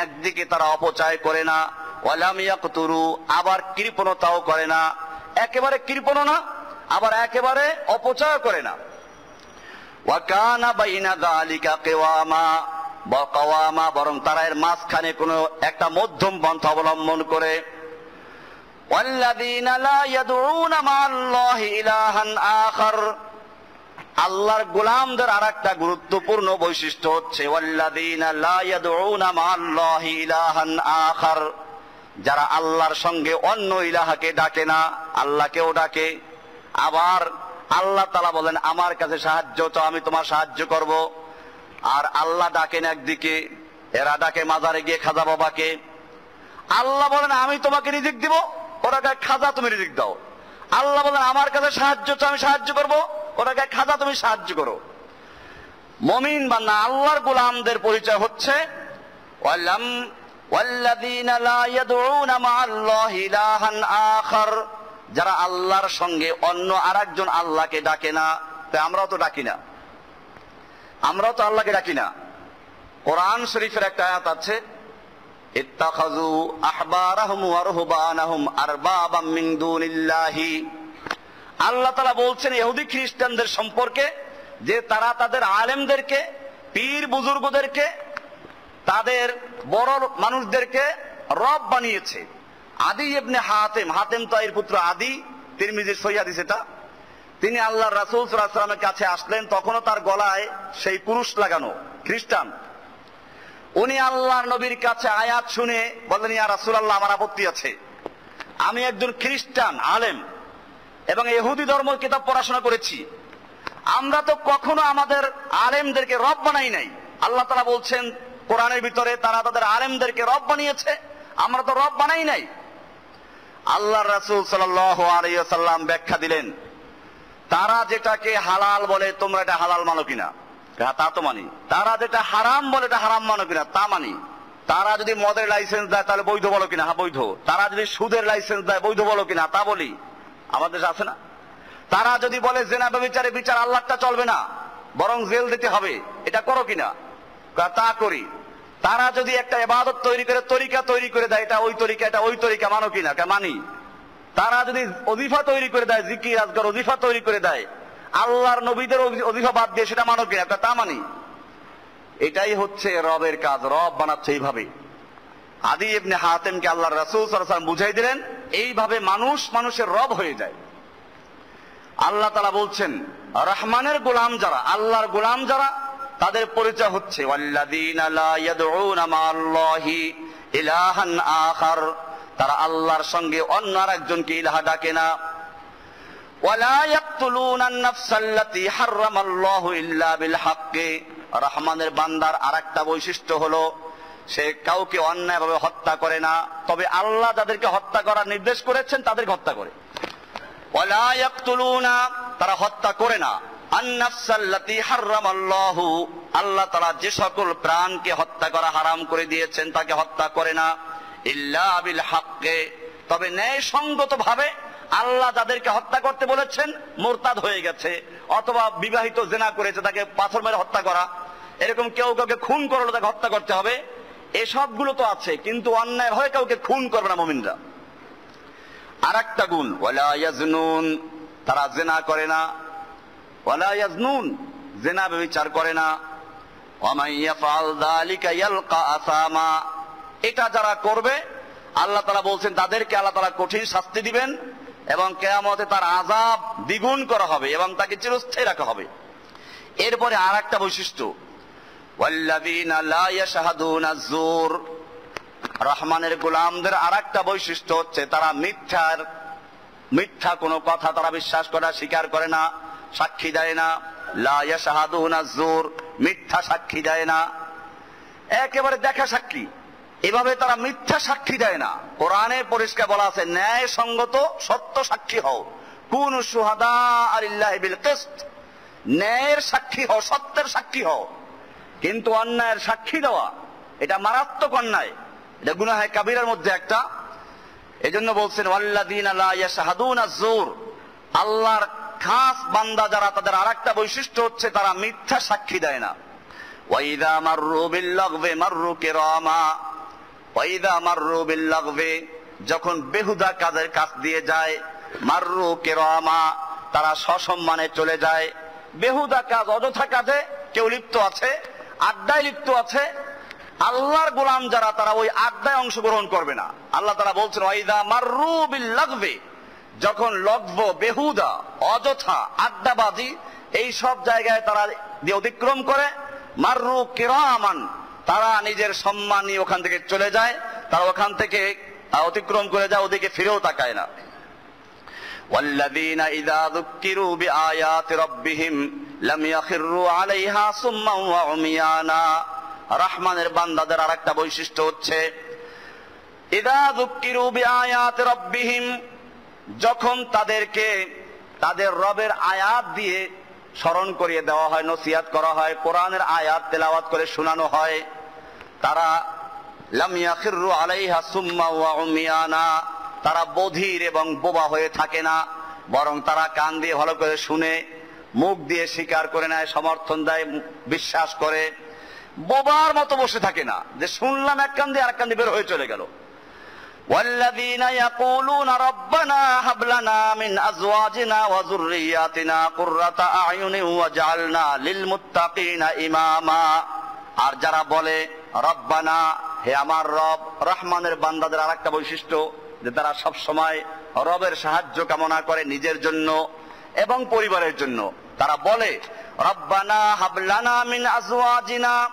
একদিকে তারা অপচয় করে না, ওয়া লাম ইয়াকতুরু, আবার কৃপণতাও করে না, একেবারে কৃপণ না, আবার একেবারে অপচয় করে না। ওয়া কানা বাইনা যালিকা কিওয়ামা, বরং তারা এর মাঝখানে কোনো একটা মধ্যম পন্থা অবলম্বন করে। ওয়াল্লাযীনা লা ইয়াদউনা মা'আল্লাহি ইলাহান আখার, আল্লাহর গোলামদের আরেকটা গুরুত্বপূর্ণ বৈশিষ্ট্য হচ্ছে ওয়াল্লাযীনা লা ইয়াদউনা মা'আল্লাহি ইলাহান আখার, যারা আল্লাহর সঙ্গে অন্য ইলাহাকে ডাকে না, আল্লাহকেও ডাকে। আবার আল্লাহ তাআলা বলেন, আমার কাছে সাহায্য চাও, আমি তোমার সাহায্য করব। আর আল্লাহ ডাকেন একদিকে, এরা ডাকে মাজারে গিয়ে খাজা বাবাকে। আল্লাহ বলেন, আমি তোমাকে রিজিক দিব, ওরা গায়ে খাজা তুমি রিজিক দাও। আল্লাহ বলেন, আমার কাছে সাহায্য চাও, আমি সাহায্য করব, ওরা গায়ে খাজা তুমি সাহায্য করো। মুমিন বান্দা আল্লাহর গোলামদের পরিচয় হচ্ছে ওয়াল্লাযীনা লা ইয়াদউনা মা'আল্লাহি ইলাহান আখার, যারা আল্লাহর সঙ্গে অন্য আরেকজন আল্লাহকে ডাকে না। তাই আমরাও তো ডাকি না, আমরাও তো আল্লাহকে ডাকি না। কোরআন শরীফের একটা আয়াত আছে, ইত্তাখাযু আহবারাহুম ওয়া রুহবানাহুম আরবাবাম মিন দুনিল্লাহি, আল্লাহ তাআলা বলছেন ইহুদি খ্রিস্টানদের সম্পর্কে যে তারা তাদের আলেমদেরকে, পীর বুজুর্গদেরকে, তাদের বড় মানুষদেরকে রব বানিয়েছে। আদি ইবনে হাতেম, হাতেম তাইর পুত্র আদি, তিরমিজির সহিহ হাদিস এটা, তিনি আল্লাহর রাসূল সাল্লাল্লাহু আলাইহি ওয়াসাল্লামের কাছে আসলেন, তখনও তার গলায় সেই কুরুশ লাগানো, খ্রিস্টান। উনি আল্লাহর নবীর কাছে আয়াত শুনে বললেন, ইয়া রাসূলুল্লাহ, আমার আপত্তি আছে, আমি একজন খ্রিস্টান আলেম এবং ইহুদি ধর্মের কিতাব পড়াশোনা করেছি, আমরা তো কখনো আমাদের আলেমদেরকে রব বানাই নাই। আল্লাহ তাআলা বলছেন কোরআনের ভিতরে তারা তাদের আলেমদেরকে রব বানিয়েছে, আমরা তো রব বানাই নাই। আল্লাহর রাসূল সাল্লাল্লাহু আলাইহি ওয়াসাল্লাম ব্যাখ্যা দিলেন, তারা যেটাকে হালাল বলে তোমরা এটা হালাল মানো কিনা? তা তো মানি। তারা যেটা হারাম বলে এটা হারাম মানো কিনা? তা মানি। তারা যদি মদের লাইসেন্স দেয় তাহলে বৈধ বলো কিনা? হ্যাঁ বৈধ। তারা যদি সুদের লাইসেন্স দেয় বৈধ বলো কিনা? তা বলি। আমাদের দেশে আছে না? তারা যদি বলে জেনা ব্যভিচারে বিচার আল্লাহটা চলবে না, বরং জেল দিতে হবে, এটা করো কিনা? তা করি। তারা যদি একটা ইবাদত তৈরি করে, তরিকা তৈরি করে দেয়, এটা ওই তরিকা, এটা ওই তরিকা, মানো কিনা? মানি। তারা যদি ওজিফা তৈরি করে দেয়, জিকির আজকার ওজিফা তৈরি করে দেয়, আল্লাহর নবীদের ওজিফা বাদ দিয়ে, সেটা মানো কিনা? তা মানি। এটাই হচ্ছে রবের কাজ, রব বানাচ্ছে এইভাবে। আদি ইবনে হাতেমকে আল্লাহর রাসূল সাল্লাল্লাহু আলাইহি ওয়াসাল্লাম বুঝাই দিলেন, এইভাবে মানুষ মানুষের রব হয়ে যায়। আল্লাহ তাআলা বলছেন রহমানের গোলাম যারা, আল্লাহর গোলাম যারা, তাদের পরিচয় হচ্ছে ওয়াল্লাযীনা লা ইয়াদউনা মা'আল্লাহি ইলাহান আখার, তারা আল্লাহর সঙ্গে অন্য আরেকজনকে ইলাহ ডাকে না। ওয়ালা ইয়াকতুলুনান নাফসাল্লাতী হারামাল্লাহু ইল্লা বিল হাক্কি, রহমানের বান্দার আরেকটা বৈশিষ্ট্য হলো সে কাউকে অন্যায়ভাবে হত্যা করে না, তবে আল্লাহ যাদেরকে হত্যা করার নির্দেশ করেছেন তাদেরকে হত্যা করে। ওয়ালা ইয়াকতুলুনা, তারা হত্যা করে না, আন-নাফসাল্লাতী হারামাল্লাহু, আল্লাহ তাআলা যে সকল প্রাণকে হত্যা করা হারাম করে দিয়েছেন তাকে হত্যা করে না, ইল্লা বিল হাক্কি, তবে ন্যায়সঙ্গত ভাবে। আল্লাহ যাদেরকে হত্যা করতে বলেছেন মুরতাদ হয়ে গেছে, অথবা বিবাহিত জেনা করেছে, তাকে পাথর মেরে হত্যা করা, এরকম কেউ কাউকে খুন করলো তাকে হত্যা করতে হবে, এসবগুলো তো আছে, কিন্তু অন্যায় হয়ে কাউকে খুন করবে না মুমিনরা। আর একটা গুণ, ওয়ালা ইয়াজনুন, তারা জেনা করে না, ওয়ালা ইয়াজনুন, জেনা ব্যভিচার করে না। ওয়া মান ইয়াফআল যালিকা ইয়ালকা আসামা, এটা যারা করবে আল্লাহ তাআলা বলছেন তাদেরকে আল্লাহ তাআলা কঠিন শাস্তি দিবেন এবং কিয়ামতে তার আযাব দ্বিগুণ করা হবে এবং তাকে চিরস্থায়ী রাখা হবে। এরপরে আর একটা বৈশিষ্ট্য, ওয়াল্লাযীনা লা ইয়াশহাদুনা আয-যুর, রহমানের গোলামদের আর একটা বৈশিষ্ট্য হচ্ছে তারা মিথ্যা কোনো কথা তারা বিশ্বাস করে না, স্বীকার করে না, সাক্ষী দেয় না। লা ইয়াশহাদুনা আয-যুর, মিথ্যা সাক্ষী দেয় না, একেবারে দেখা সাক্ষী, এভাবে তারা মিথ্যা সাক্ষী দেয় না। কোরআনে পরিষ্কার বলা আছে ন্যায় সঙ্গত সত্য সাক্ষী হও, কুনু শুহাদা লিল্লাহি বিল কিসত, ন্যায়ের সাক্ষী হও, সত্যের সাক্ষী হও। কিন্তু অন্যায়ের সাক্ষী দেওয়া এটা মারাত্মক অন্যায়, এটা গুনাহে কাবীরার মধ্যে একটা। এজন্য বলছেন ওয়াল্লাযীনা লা ইয়াশহাদুনা আয-যুর, আল্লাহর খাস বান্দা যারা তাদের আরেকটা বৈশিষ্ট্য হচ্ছে তারা মিথ্যা সাক্ষী দেয় না। ওয়াইদা মাররু বিল লাগবি মাররু কিরামা, ওয়াইদা মাররু বিল লাগবি, যখন বেহুদা কাজের কাজ দিয়ে যায়, মাররু কিরামা, তারা সসম্মানে চলে যায়। বেহুদা কাজ, অযথা কাজে কেউ লিপ্ত আছে, আড্ডায় লিপ্ত আছে, আল্লাহর গোলাম যারা তারা ওই আড্ডায় অংশগ্রহণ করবে না। আল্লাহ তাআলা বলছেন ওয়াইদা মাররু বিল লাগবি, যখন লগ্ব, বেহুদা, অযথা আড্ডাবাজি এই সব জায়গায় তারা দিয়ে অতিক্রম করে, মাররু কিরামান, তারা নিজের সম্মান নিয়ে ওখান থেকে চলে যায়, তারা ওখান থেকে অতিক্রম করে যায়, ওদিকে ফিরেও তাকায় না। ওয়াল্লাযীনা ইযা যুক্কিরু বিআয়াতি রাব্বিহিম লাম ইয়াখিরু আলাইহা সুম্মান ওয়া উমিয়ানা, রহমানের বান্দাদের আরেকটা বৈশিষ্ট্য হচ্ছে ইযা যুক্কিরু বিআয়াতি রাব্বিহিম, যখন তাদেরকে তাদের রবের আয়াত দিয়ে স্মরণ করিয়ে দেওয়া হয়, নসিহত করা হয়, কোরআনের আয়াত তেলাওয়াত করে শোনানো হয়, তারা লাম ইয়াখিরু আলাইহা সুম্মা ওয়া উমিয়ানা, তারা বধির এবং বোবা হয়ে থাকে না, বরং তারা কান দিয়ে ভালো করে শুনে, মুখ দিয়ে স্বীকার করে নেয়, সমর্থন দেয়, বিশ্বাস করে, বোবার মতো বসে থাকে না যে শুনলাম এক কান দিয়ে আরেক কান দিয়ে বের হয়ে চলে গেল। ওয়াল্লাযীনা ইয়াকুলুনা রাব্বানা হাব লানা মিন আজওয়াজিনা ওয়া যুররিয়াতিনা কুররাতা আ'য়ুনিন ওয়াজআলনা লিল মুত্তাকিনা ইমামা। আর যারা বলে রব্বানা, হে আমার রব। রহমানের বান্দাদের আরেকটা বৈশিষ্ট্য যে তারা সব সময় রবের সাহায্য কামনা করে নিজের জন্য এবং পরিবারের জন্য। তারা বলে রব্বানা হাব লানা মিন আজওয়াজিনা,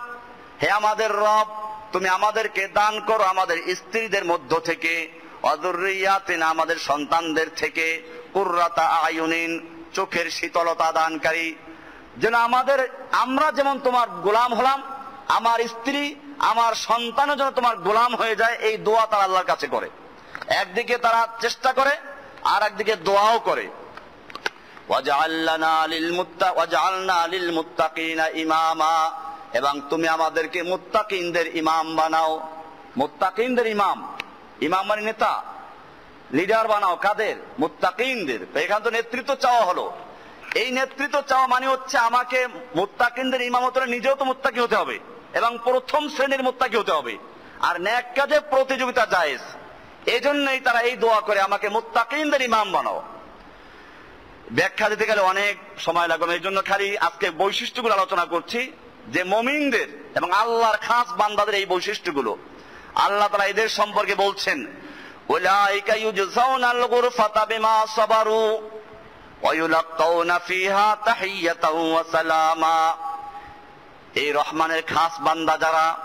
হে আমাদের রব তুমি আমাদেরকে দান করো আমাদের স্ত্রীদের মধ্য থেকে, ওয়া যুররিয়াতিনা আমাদের সন্তানদের থেকে, কুররাতা আয়ুনিন চোখের শীতলতা দানকারী, যেন আমরা যেমন তোমার গোলাম হলাম, আমার স্ত্রী আমার সন্তানও যেন তোমার গোলাম হয়ে যায়। এই দোয়া তারা আল্লাহর কাছে করে। একদিকে তারা চেষ্টা করে আর একদিকে দোয়াও করে। ওয়াজআলনা লিল মুত্তাকিনা ইমামা, এবং তুমি আমাদেরকে মুত্তাকিনদের ইমাম বানাও। মুত্তাকিনদের ইমাম, ইমাম মানে নেতা, লিডার বানাও। কাদের? মুত্তাকিনদের। এখানে তো নেতৃত্ব চাওয়া হলো। এই নেতৃত্ব চাওয়া মানে হচ্ছে আমাকে মুত্তাকিনদের ইমাম হতে হলে নিজেও তো মুত্তাকি হতে হবে এবং প্রথম শ্রেণীর মুত্তাকি হতে হবে। আর নেক কাজে প্রতিযোগিতা জায়েজ। এজন্যই তারা এই দোয়া করে আমাকে মুত্তাকিনদের ইমাম বানাও। ব্যাখ্যা দিতে গেলে অনেক সময় লাগবে, এই জন্য খালি আজকে বৈশিষ্ট্যগুলো আলোচনা করছি যে মুমিনদের এবং আল্লাহর খাস বান্দাদের এই বৈশিষ্ট্যগুলো। আল্লাহ তাআলা এদের সম্পর্কে বলছেন, উলাইকা ইউজজাউনাল গুরফাতা বিমা সাবারু ওয়া ইউলাক্কাউনা ফিহা তাহিয়াতাও ওয়া সালামা। এই রহমানের খাস বান্দা যারা,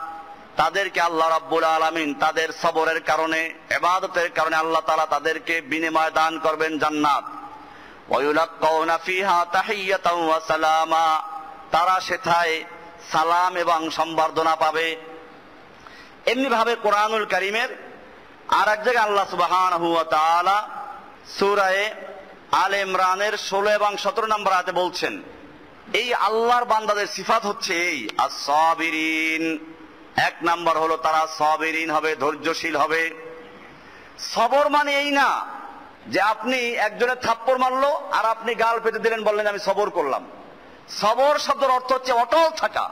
তাদেরকে আল্লাহ রাব্বুল আলামিন তাদের সবরের কারণে, ইবাদতের কারণে আল্লাহ তাআলা তাদেরকে বিনিময় দান করবেন জান্নাত। ওয়া ইউলাক্কাউনা ফিহা তাহিয়াতাও ওয়া সালামা, তারা সেথায় সালাম এবং সম্বর্ধনা পাবে। এমনি ভাবে কোরআনুল কারীমের আর এক জায়গায় আল্লাহ সুবহানাহু ওয়া তাআলা সূরা আলে ইমরানের 16 এবং 17 নম্বর আয়াতে বলছেন, এই আল্লাহর বান্দাদের সিফাত হচ্ছে এই আস-সাবিরিন। এক নাম্বার হলো তারা সাবিরিন হবে, ধৈর্যশীল হবে। সবর মানে এই না যে আপনি একজনের থাপ্পড় মারলো আর আপনি গাল পেতে দিলেন, বললেন আমি সবর করলাম। সবর শব্দের অর্থ হচ্ছে অটল থাকা,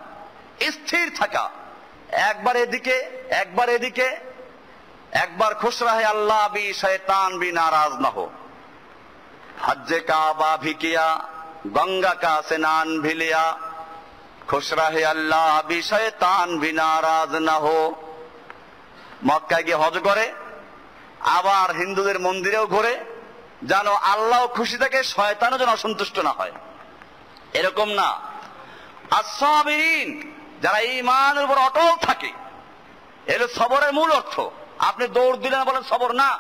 স্থির থাকা। একবার এদিকে একবার এদিকে, একবার খুশ রাহে আল্লাহ বি শয়তান বি নারাজ না হো। হজ্জে কাবা ভিকিয়া গঙ্গা কা স্নান ভিলিয়া, খুশ রাহে আল্লাহ বি শয়তান বি নারাজ না হো। মক্কায় গিয়ে হজ করে, আবার হিন্দুদের মন্দিরেও ঘোরে, যেন আল্লাহ খুশি থাকে, শয়তানও যেন অসন্তুষ্ট না হয়। এরকম না। আস-সাবিরিন যারা ঈমানের উপর অটল থাকে, এর সবরের মূল অর্থ। আপনি দৌড় দিলেন বলেন সবর না।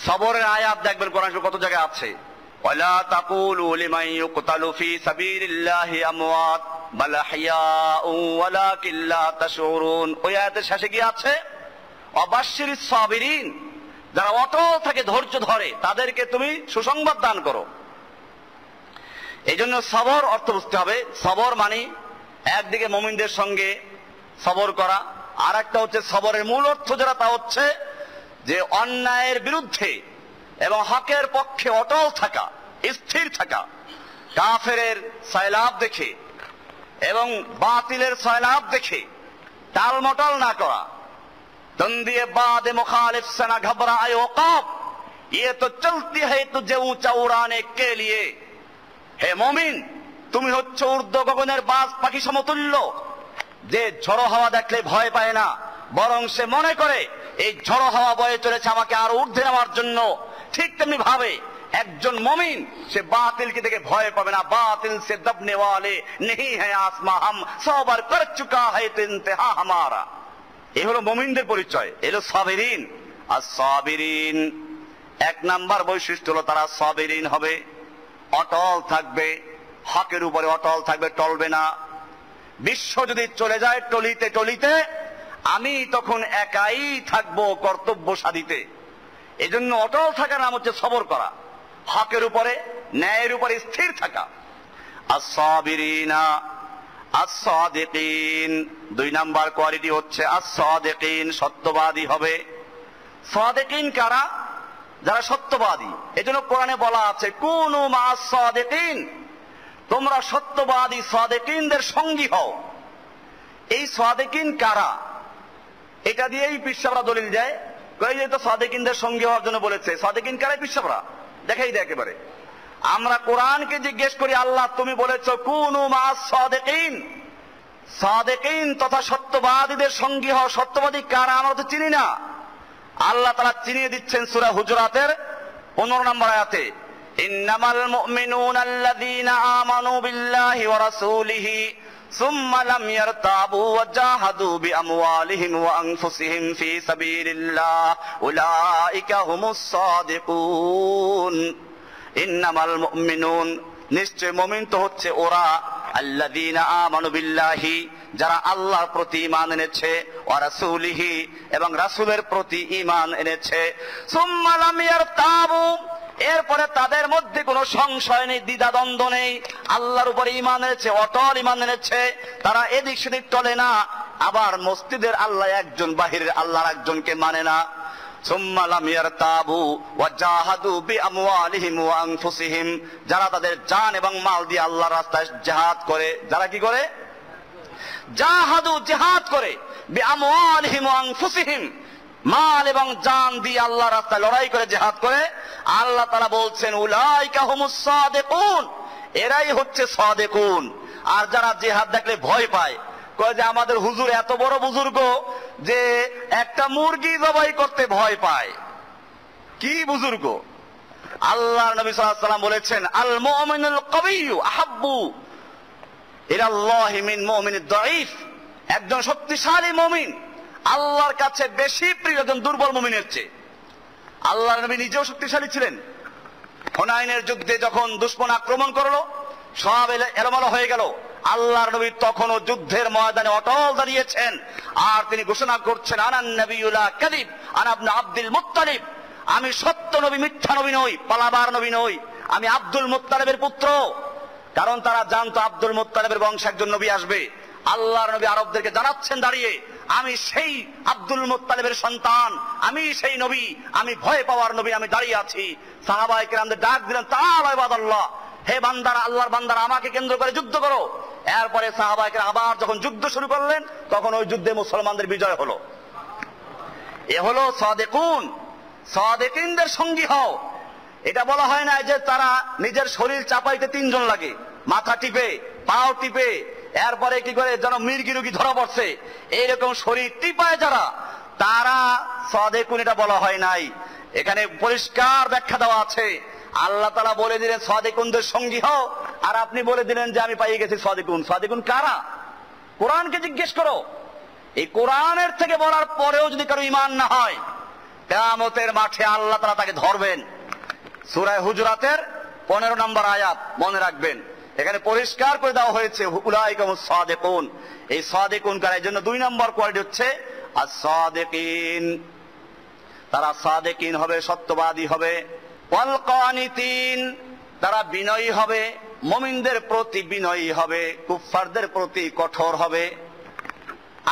সবরের আয়াত দেখবেন কোরআনে কত জায়গায় আছে, ওয়ালা তাকুলু লিমান ইউকতালু ফি সাবিলিল্লাহি আমওয়াত বাল আহইয়াউ ওয়ালাকিন লা তাশউরুন। ওই আয়াতের শেষে কি আছে? ওয়াবাশশিরিস সাবিরিন, যারা অটল থাকে, ধৈর্য ধরে, তাদেরকে তুমি সুসংবাদ দান করো। এই জন্য সবর অর্থ বুঝতে হবে। সবর মানে একদিকে মুমিনদের সঙ্গে সবর করা, আর একটা হচ্ছে সবরের মূল অর্থ যারা, তা হচ্ছে যে অন্যায়ের বিরুদ্ধে এবং হকের পক্ষে অটল থাকা, স্থির থাকা। কাফেরের সয়লাব দেখে এবং বাতিলের সয়লাব দেখে টালমটল না করা। তন্দিয়ে বাদে মুখালিফ से ना घबराए औकाब, ये तो चलती है तुझे ऊंचा उड़ाने के लिए। হে মুমিন, তুমি হচ্ছে ঊর্ধ্ব গগনের বাজ পাখি সমতুল্য, যে ঝড়ো হাওয়া দেখলে ভয় পায় না, বরং সে মনে করে এই ঝড়ো হাওয়া বয়ে চলেছে আমাকে আরো ঊর্ধ্বে নেওয়ার জন্য। ঠিক তেমনি ভাবে একজন মুমিন সে বাতিলকে দেখে ভয় পাবে না। বাতিল সে দবনে ওয়ালে नहीं है आसमां हम सौ बार कर चुका है तो इंतहा हमारा। এই হলো মুমিনদের পরিচয়, এলো সাবিরিন। আর সাবিরিন এক নাম্বার বৈশিষ্ট্য হলো তারা সাবিরিন হবে, অটল থাকবে, হকের উপরে অটল থাকবে, টলবে না। বিশ্ব যদি চলে যায় টলিতে টলিতে, আমি তখন একাই থাকবো কর্তব্য সাধিতে। এজন্য অটল থাকার নাম হচ্ছে সবর করা, হকের উপরে, ন্যায়ের উপরে স্থির থাকা। আস-সাবিরিনা আস-সাদিকিন, দুই নাম্বার কোয়ালিটি হচ্ছে আস-সাদিকিন, সত্যবাদী হবে। সাদিকিন কারা? যারা সত্যবাদী। এজন্য কোরআনে বলা আছে কুনু মা'আস সাদিকিন, তোমরা সত্যবাদী সাদিকিনদের সঙ্গী হও। এই সাদিকিন কারা? এটা দিয়েই পিছাবরা দলিল দেয় কই যে তো সাদেকিনদের সঙ্গী হওয়ার জন্য বলেছে। সাদেকিন কারাই? বিশ্বরা দেখাই দেয় একেবারে। আমরা কোরআনকে জিজ্ঞেস করি, আল্লাহ তুমি বলেছো কুনু মা'আস সাদিকিন, সাদেকিন তথা সত্যবাদীদের সঙ্গী হও। সত্যবাদী কারা আমরা তো চিনি না। আল্লাহ তাআলা চিনিয়ে দিচ্ছেন সূরা হুজুরাতের 15 নম্বর আয়াতে, ইন্নামাল মুমিনুনা আল্লাযীনা আমানু বিল্লাহি ওয়া রাসূলিহি সুম্মা লাম ইয়ারতাবু ওয়া জাহাদু বিআমওয়ালিহিম ওয়া আনফুসিহিম ফি সাবিলিল্লাহ উলাইকা হুমুস সাদিকুন। ইন্নামাল মুমিনুন, নিশ্চয় মুমিন তো হচ্ছে ওরা, আল্লাযীনা আমানু বিল্লাহি, যারা আল্লাহর প্রতি ঈমান এনেছে, ওয়া রাসূলিহি, এবং রাসূলের প্রতি ঈমান এনেছে, সুম্মা লাম ইয়ারতাবু, এরপরে তাদের মধ্যে কোনো সংশয় নেই, দ্বিধাদ্বন্দ্ব নেই, আল্লাহর উপরে ঈমান এনেছে, অটল ঈমান এনেছে, তারা এদিক সেদিক চলে না, আবার মসজিদের আল্লাহ একজন, বাহিরের আল্লাহর একজনকে মানে না। সুম্মা লাম ইয়ারতাবু ওয়া জাহাদু বিআমওয়ালিহিম ওয়া আনফুসিহিম, যারা তাদের জান এবং মাল দিয়ে আল্লাহর রাস্তায় জিহাদ করে, যারা কি করে? জাহাদু, জিহাদ করে, বিআমওয়ালিহিম ওয়া আনফুসিহিম, মাল এবং জান দিয়ে আল্লাহর রাস্তায় লড়াই করে, জিহাদ করে। আল্লাহ তাআলা বলছেন উলাইকা হুমুস সাদিকুন, এরাই হচ্ছে সাদিকুন। আর যারা জিহাদ দেখলে ভয় পায়, কয় যে আমাদের হুজুর এত বড় বুজুর্গ যে একটা মুরগি জবাই করতে ভয় পায়। কি বুজুর্গ? আল্লাহর নবী সাল্লাল্লাহু আলাইহি ওয়াসাল্লাম বলেছেন আল মুমিনুল কাবিয়্যু আহাব্বু ইলাল্লাহি মিন মুমিনিদ দাঈফ, একজন শক্তিশালী মুমিন আল্লাহর কাছে বেশি প্রিয় একজন দুর্বল মুমিনের চেয়ে। আল্লাহর নবী নিজেও শক্তিশালী ছিলেন। হুনাইনের যুদ্ধে যখন দুশমন আক্রমণ করলো, সব এলোমেলো হয়ে গেল, আল্লাহর নবী তখনও যুদ্ধের ময়দানে অটল দাঁড়িয়েছেন, আর তিনি ঘোষণা করছেন আনান নবিয়্যুল কাযিব আনা ইবনে আব্দুল মুত্তালিব, আমি সত্য নবী, মিথ্যা নবী নই, পালাবার নবী নই, আমি আব্দুল মুত্তালিবের পুত্র। কারণ তারা জানতো আব্দুল মুত্তালিবের বংশে একজন নবী আসবে। আল্লাহর নবী আরবদেরকে জানাচ্ছেন দাঁড়িয়ে, আমি সেই আব্দুল মুত্তালিবের সন্তান, আমি সেই নবী, আমি ভয় পাওয়ার নবী, আমি দাঁড়িয়ে আছি। সাহাবায়ে কেরামদের ডাক দিলেন তাআলা ইবাদাল্লাহ, হে বান্দারা, আল্লাহর বান্দারা, আমাকে কেন্দ্র করে যুদ্ধ করো। এরপরে সাহাবায়ে কেরাম আবার যখন যুদ্ধ শুরু করলেন, তখন ওই যুদ্ধে মুসলমানদের বিজয় হলো। এ হলো সাদিকুন, সাদিকিনদের সঙ্গী হও। এটা বলা হয় না যে তারা নিজের শরীর চাপাইতে 3 জন লাগে, মাথা টিপে, পাও টিপে, এরপরে কি করে যেন মির্গি রুগী ধরা পড়ছে, এইরকম শরীর টিপায় যারা, তারা সাদিকুন, এটা বলা হয় নাই। এখানে পরিষ্কার ব্যাখ্যা দেওয়া আছে। আল্লাহ তাআলা বলে দিলেন সাদিকুনদের সঙ্গী হও, আর আপনি বলে দিলেন যে আমি পাইয়ে গেছি সাদিকুন। সাদিকুন কারা? কোরআনকে জিজ্ঞেস করো। এই কোরআনের থেকে বলার পরেও যদি কারো ঈমান না হয়, কিয়ামতের মাঠে আল্লাহ তাআলা তাকে ধরবেন। সূরা হুজুরাতের 15 নম্বর আয়াত মনে রাখবেন, এখানে পরিষ্কার করে দেওয়া হয়েছে উলাইকা হুমুস সাদিকুন। এই সাদিকুন কারা? এই জন্য 2 নম্বর কোয়ালিটি হচ্ছে আস-সাদিকিন, তারা সাদিকিন হবে, সত্যবাদী হবে। ওয়াল কানিতিন, তারা বিনয়ী হবে, মুমিনদের প্রতি বিনয়ী হবে, কুফফারদের প্রতি কঠোর হবে।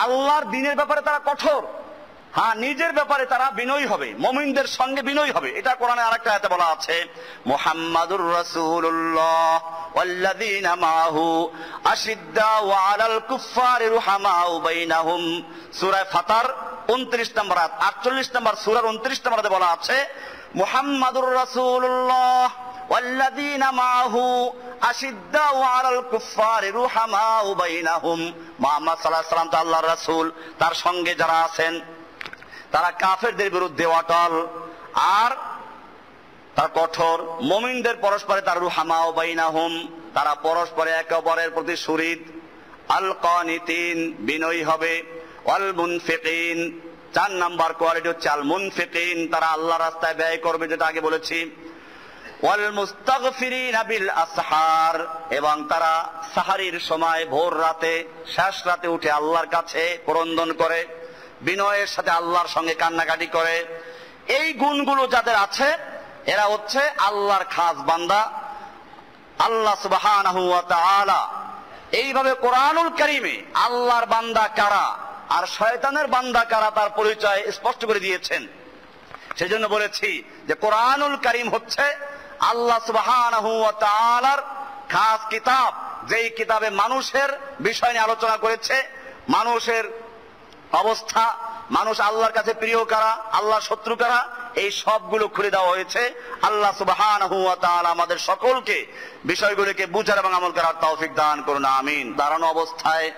আল্লাহর দ্বীনের ব্যাপারে তারা কঠোর, হ্যাঁ, নিজের ব্যাপারে তারা বিনয়ী হবে, মুমিনদের সঙ্গে বিনয়ী হবে। এটা কোরআনে আরেকটা আয়াতে বলা আছে, মুহাম্মাদুর রাসূলুল্লাহ ওয়াল্লাযীনা মাআহু আশিদ্দাউ আলাল কুফফারি রুহামাউ বাইনাহুম। সূরা ফাতার 29 নম্বর আয়াত, 48 নম্বর সূরার 29 নম্বর আয়াতে বলা আছে মুহাম্মাদুর রাসূলুল্লাহ ওয়াল্লাযীনা মাআহু আশিদ্দাউ আলাল কুফফারি রুহামাউ বাইনাহুম। মুহাম্মদ সাল্লাল্লাহু আলাইহি ওয়াসাল্লাম তো আল্লাহর রাসূল, তার সঙ্গে যারা আছেন তারা কাফেরদের বিরুদ্ধে অটল আর তার কঠোর। মুমিনদের পরস্পরে তার রুহামাউ বাইনাহুম, তারা পরস্পরে একে অপরের প্রতি সুহৃদ। আল কানিতিন, বিনয়ী হবে। ওয়াল মুনফিকিন, 4 নম্বর কোয়ালিটি হচ্ছে আল মুনফিকিন, তারা আল্লাহর রাস্তায় ব্যয় করবে, যেটা আগে বলেছি। ওয়াল মুস্তাগফিরিনা বিল আসহার, এবং তারা সাহারির সময়, ভোর রাতে, শেষ রাতে উঠে আল্লাহর কাছে ক্রন্দন করে, বিনয়ের সাথে আল্লাহর সঙ্গে কান্নাকাটি করে। এই গুণগুলো যাদের আছে, এরা হচ্ছে আল্লাহর খাস বান্দা। আল্লাহ সুবহানাহু ওয়া তাআলা এইভাবে কোরআনুল কারীমে আল্লাহর বান্দা কারা আর শয়তানের বান্দা কারা তার পরিচয় স্পষ্ট করে দিয়েছেন। সেজন্য বলেছি যে কোরআনুল কারীম হচ্ছে আল্লাহ সুবহানাহু ওয়া তাআলার খাস কিতাব, যেই কিতাবে মানুষের বিষয় নিয়ে আলোচনা করেছে, মানুষের অবস্থা, মানুষ আল্লাহর কাছে প্রিয় কারা, আল্লাহর শত্রু কারা, এই সবগুলো খুলে দেওয়া হয়েছে। আল্লাহ সুবহানাহু ওয়া তাআলা আমাদের সকলকে বিষয়গুলোকে বুঝার এবং আমল করার তৌফিক দান করুন, আমিন। দাঁড়ানো অবস্থায়